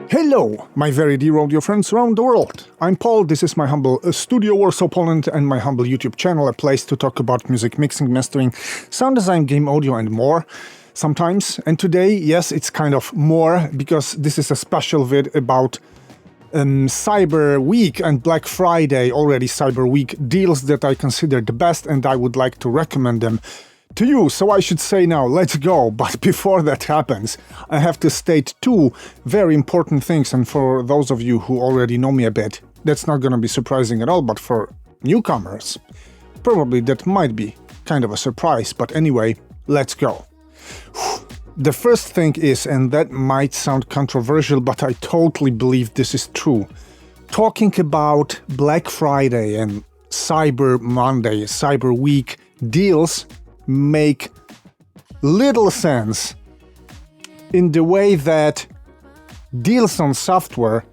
Hello, my very dear audio friends around the world. I'm Paul, this is my humble studio Warsaw, Poland, and my humble YouTube channel, a place to talk about music mixing, mastering, sound design, game audio, and more. Sometimes. And today, yes, it's kind of more, because this is a special vid about Cyber Week and Black Friday, already Cyber Week deals that I consider the best, and I would like to recommend them to you. So I should say now, let's go. But before that happens, I have to state two very important things. And for those of you who already know me a bit, that's not going to be surprising at all. But for newcomers, probably that might be kind of a surprise. But anyway, let's go. The first thing is, and that might sound controversial, but I totally believe this is true. Talking about Black Friday and Cyber Monday, Cyber Week deals make little sense in the way that deals on software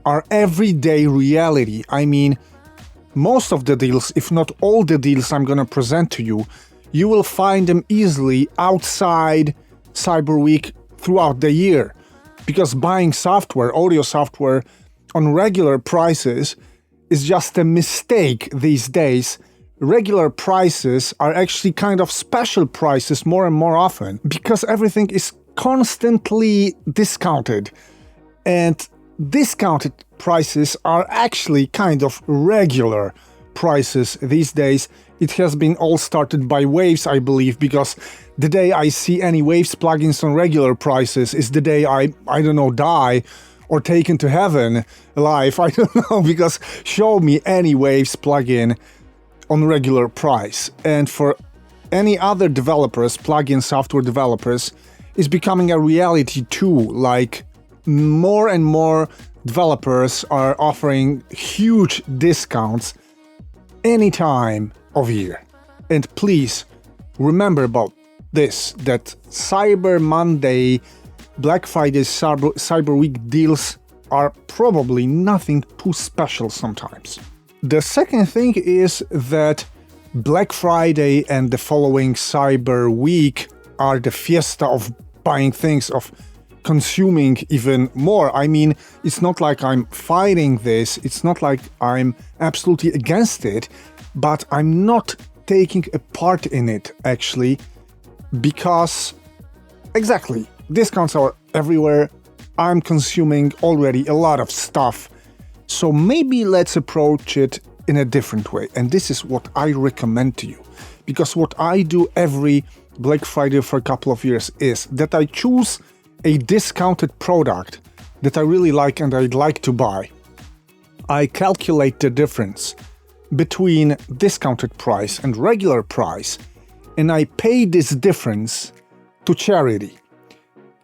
are everyday reality. I mean, most of the deals, if not all the deals I'm gonna present to you, you will find them easily outside Cyber Week throughout the year. Because buying software, audio software, on regular prices is just a mistake these days. Regular prices are actually kind of special prices more and more often, because everything is constantly discounted. And discounted prices are actually kind of regular prices these days. It has been all started by Waves, I believe, because the day I see any Waves plugins on regular prices is the day I don't know, die or taken to heaven alive. I don't know, because show me any Waves plugin on regular price. And for any other developers, plugin software developers, is becoming a reality too. Like, more and more developers are offering huge discounts any time of year. And please remember about this, that Cyber Monday, Black Friday, Cyber Week deals are probably nothing too special sometimes. The second thing is that Black Friday and the following Cyber Week are the fiesta of buying things, of consuming even more. I mean, it's not like I'm fighting this, it's not like I'm absolutely against it, but I'm not taking a part in it, actually, because, exactly, discounts are everywhere. I'm consuming already a lot of stuff. So maybe let's approach it in a different way. And this is what I recommend to you. Because what I do every Black Friday for a couple of years is that I choose a discounted product that I really like and I'd like to buy. I calculate the difference between discounted price and regular price, and I pay this difference to charity.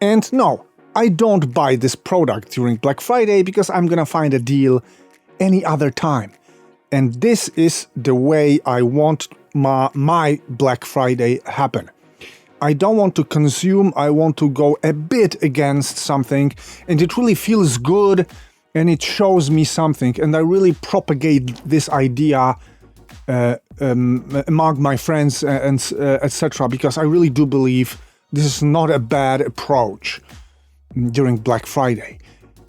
And no, I don't buy this product during Black Friday because I'm gonna find a deal any other time. And this is the way I want my Black Friday happen. I don't want to consume, I want to go a bit against something, and it really feels good and it shows me something, and I really propagate this idea among my friends and etc., because I really do believe this is not a bad approach during Black Friday.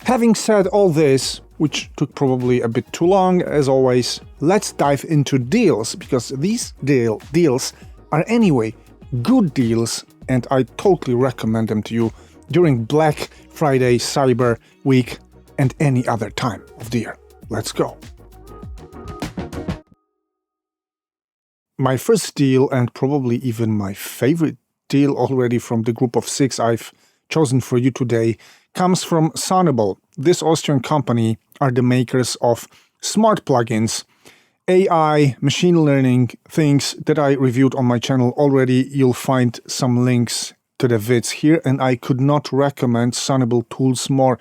Having said all this, which took probably a bit too long, as always, let's dive into deals, because these deals are anyway good deals, and I totally recommend them to you during Black Friday, Cyber Week, and any other time of the year. Let's go. My first deal, and probably even my favorite deal already from the group of 6 I've chosen for you today, comes from Sonable. This Austrian company are the makers of smart plugins, AI, machine learning things that I reviewed on my channel already. You'll find some links to the vids here, and I could not recommend Sonable tools more.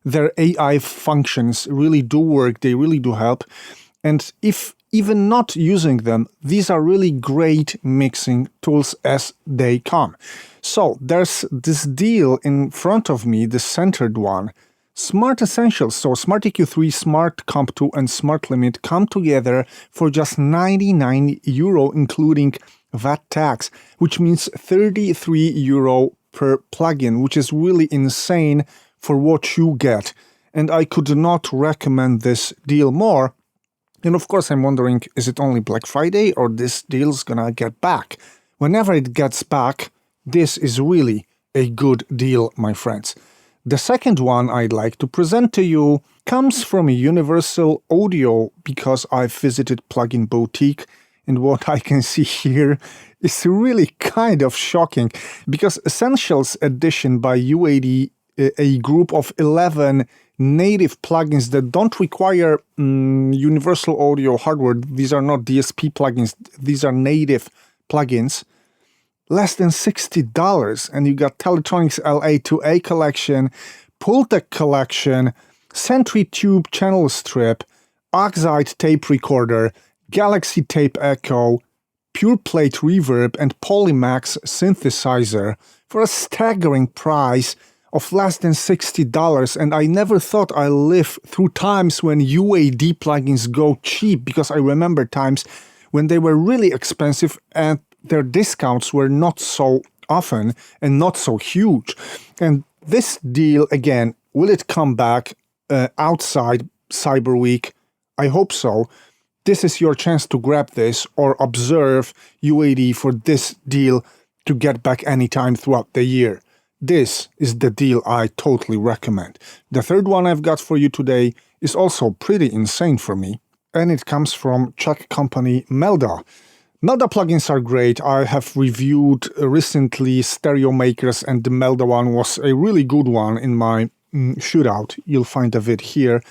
Their AI functions really do work, they really do help. And if even not using them, these are really great mixing tools as they come. So there's this deal in front of me, the centered one, Smart Essentials. So Smart EQ3, Smart Comp 2 and Smart Limit come together for just €99, including VAT tax, which means €33 per plugin, which is really insane for what you get. And I could not recommend this deal more. And of course, I'm wondering, is it only Black Friday or this deal's gonna get back? Whenever it gets back, this is really a good deal, my friends. The second one I'd like to present to you comes from Universal Audio because I've visited Plugin Boutique, and what I can see here is really kind of shocking because Essentials Edition by UAD, a group of 11 native plugins that don't require Universal Audio hardware. These are not DSP plugins, these are native plugins. Less than $60, and you got Teletronics LA2A collection, Pultec collection, Sentry Tube channel strip, Oxide tape recorder, Galaxy Tape Echo, Pure Plate reverb, and Polymax synthesizer for a staggering price of less than $60. And I never thought I'd live through times when UAD plugins go cheap, because I remember times when they were really expensive and their discounts were not so often and not so huge. And this deal, again, will it come back outside Cyber Week? I hope so. This is your chance to grab this or observe UAD for this deal to get back anytime throughout the year. This is the deal I totally recommend. The third one I've got for you today is also pretty insane for me, and it comes from Czech company Melda. Melda plugins are great. I have reviewed recently Stereo Makers, and the Melda one was a really good one in my shootout. You'll find a vid here.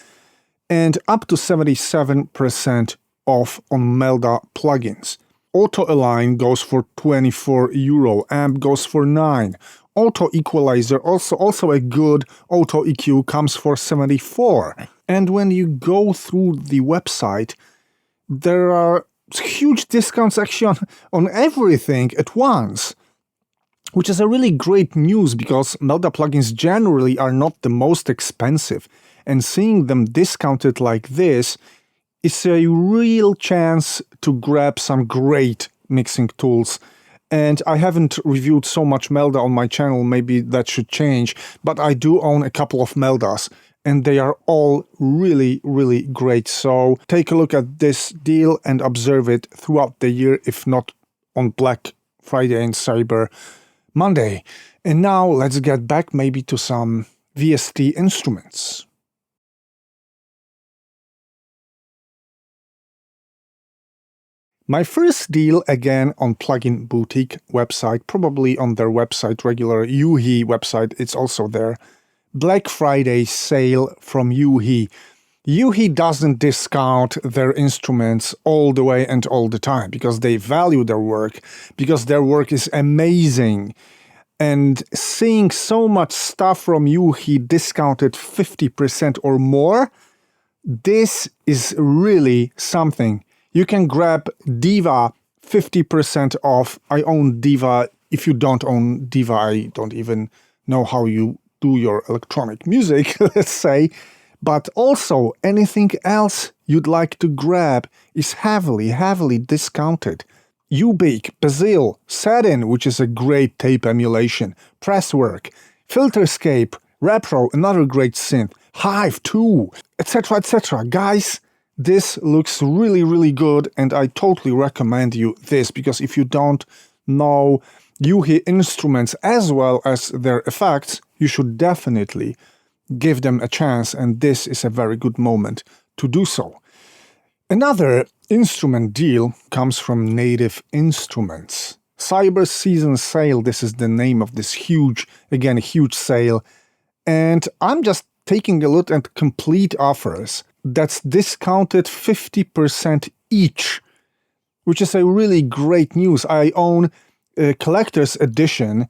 And up to 77% off on Melda plugins. Auto Align goes for €24, Amp goes for $9. Auto Equalizer, also a good Auto EQ, comes for $74. And when you go through the website, there are huge discounts actually on everything at once, which is a really great news because Melda plugins generally are not the most expensive, and seeing them discounted like this is a real chance to grab some great mixing tools. And I haven't reviewed so much Melda on my channel, maybe that should change, but I do own a couple of Meldas, and they are all really, really great. So take a look at this deal and observe it throughout the year, if not on Black Friday and Cyber Monday. And now let's get back maybe to some VST Instruments. My first deal, again on Plugin Boutique website, probably on their website, regular Yuhi website, it's also there. Black Friday sale from Yuhi. Yuhi doesn't discount their instruments all the way and all the time because they value their work, because their work is amazing. And seeing so much stuff from Yuhi discounted 50% or more, this is really something. You can grab Diva 50% off. I own Diva. If you don't own Diva, I don't even know how you do your electronic music, let's say. But also, anything else you'd like to grab is heavily, heavily discounted. hback, Basil, Satin, which is a great tape emulation, Presswork, Filterscape, Repro, another great synth, Hive 2, etc., etc. Guys, this looks really, really good, and I totally recommend you this, because if you don't know Yuhi instruments as well as their effects, you should definitely give them a chance, and this is a very good moment to do so. Another instrument deal comes from Native Instruments. Cyber Season Sale, this is the name of this huge sale, and I'm just taking a look at complete offers that's discounted 50% each, which is a really great news. I own a collector's edition,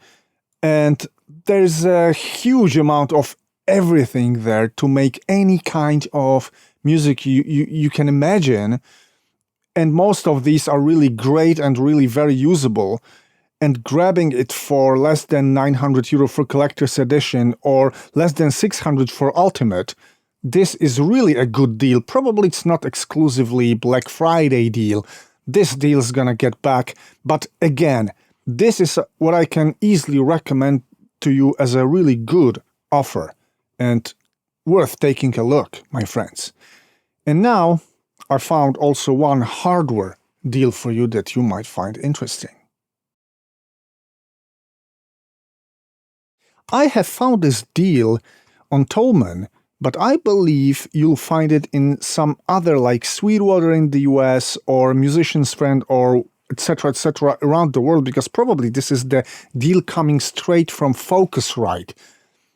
and there's a huge amount of everything there to make any kind of music you can imagine, and most of these are really great and really very usable. And grabbing it for less than €900 for collector's edition or less than 600 for ultimate, this is really a good deal. Probably it's not exclusively Black Friday deal. This deal's gonna get back, but again, this is what I can easily recommend to you as a really good offer and worth taking a look, my friends. And now I found also one hardware deal for you that you might find interesting. I have found this deal on Tolman, but I believe you'll find it in some other like Sweetwater in the US or Musician's Friend or etc. around the world, because probably this is the deal coming straight from Focusrite.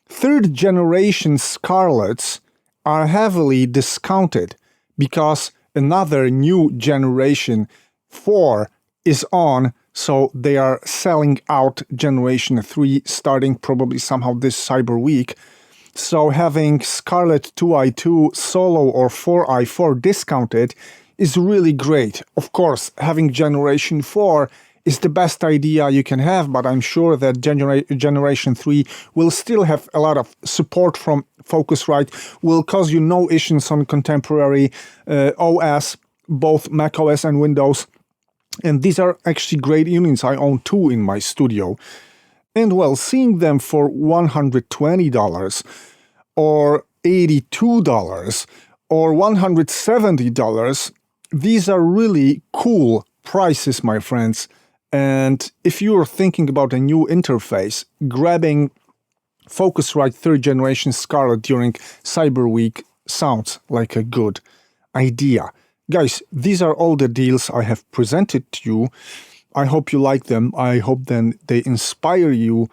Third generation Scarletts are heavily discounted because another new generation 4 is on, so they are selling out generation 3 starting probably somehow this Cyber Week. So having Scarlett 2i2 Solo or 4i4 discounted is really great. Of course, having generation 4 is the best idea you can have, but I'm sure that generation 3 will still have a lot of support from Focusrite, will cause you no issues on contemporary OS, both macOS and Windows. And these are actually great units. I own 2 in my studio. And well, seeing them for $120 or $82 or $170, these are really cool prices, my friends. And if you're thinking about a new interface, grabbing Focusrite 3rd generation Scarlett during Cyber Week sounds like a good idea. Guys, these are all the deals I have presented to you. I hope you like them. I hope then they inspire you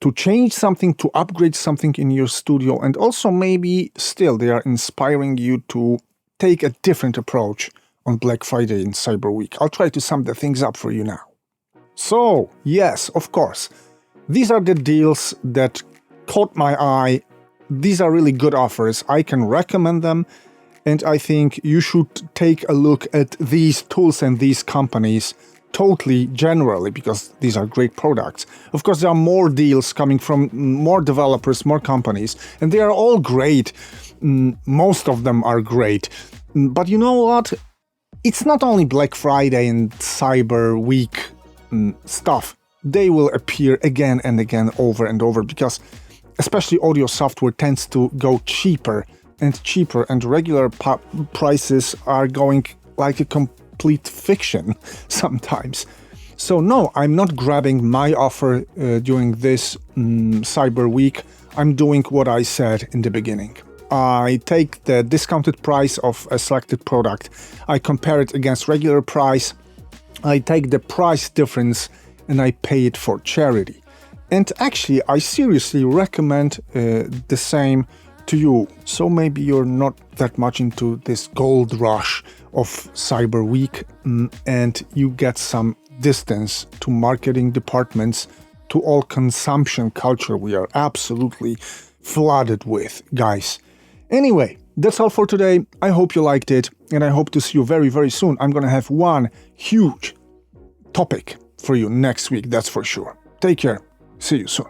to change something, to upgrade something in your studio, and also maybe still they are inspiring you to take a different approach on Black Friday and Cyber Week. I'll try to sum the things up for you now. So, yes, of course, these are the deals that caught my eye. These are really good offers. I can recommend them, and I think you should take a look at these tools and these companies totally generally, because these are great products. Of course, there are more deals coming from more developers, more companies, and they are all great. Most of them are great. But you know what? It's not only Black Friday and Cyber Week stuff. They will appear again and again, over and over, because especially audio software tends to go cheaper and cheaper, and regular prices are going like a complete fiction sometimes. So no, I'm not grabbing my offer during this Cyber Week. I'm doing what I said in the beginning. I take the discounted price of a selected product, I compare it against regular price, I take the price difference and I pay it for charity. And actually, I seriously recommend the same to you. So maybe you're not that much into this gold rush of Cyber Week and you get some distance to marketing departments, to all consumption culture we are absolutely flooded with, guys. Anyway, that's all for today. I hope you liked it, and I hope to see you very, very soon. I'm gonna have one huge topic for you next week, that's for sure. Take care. See you soon.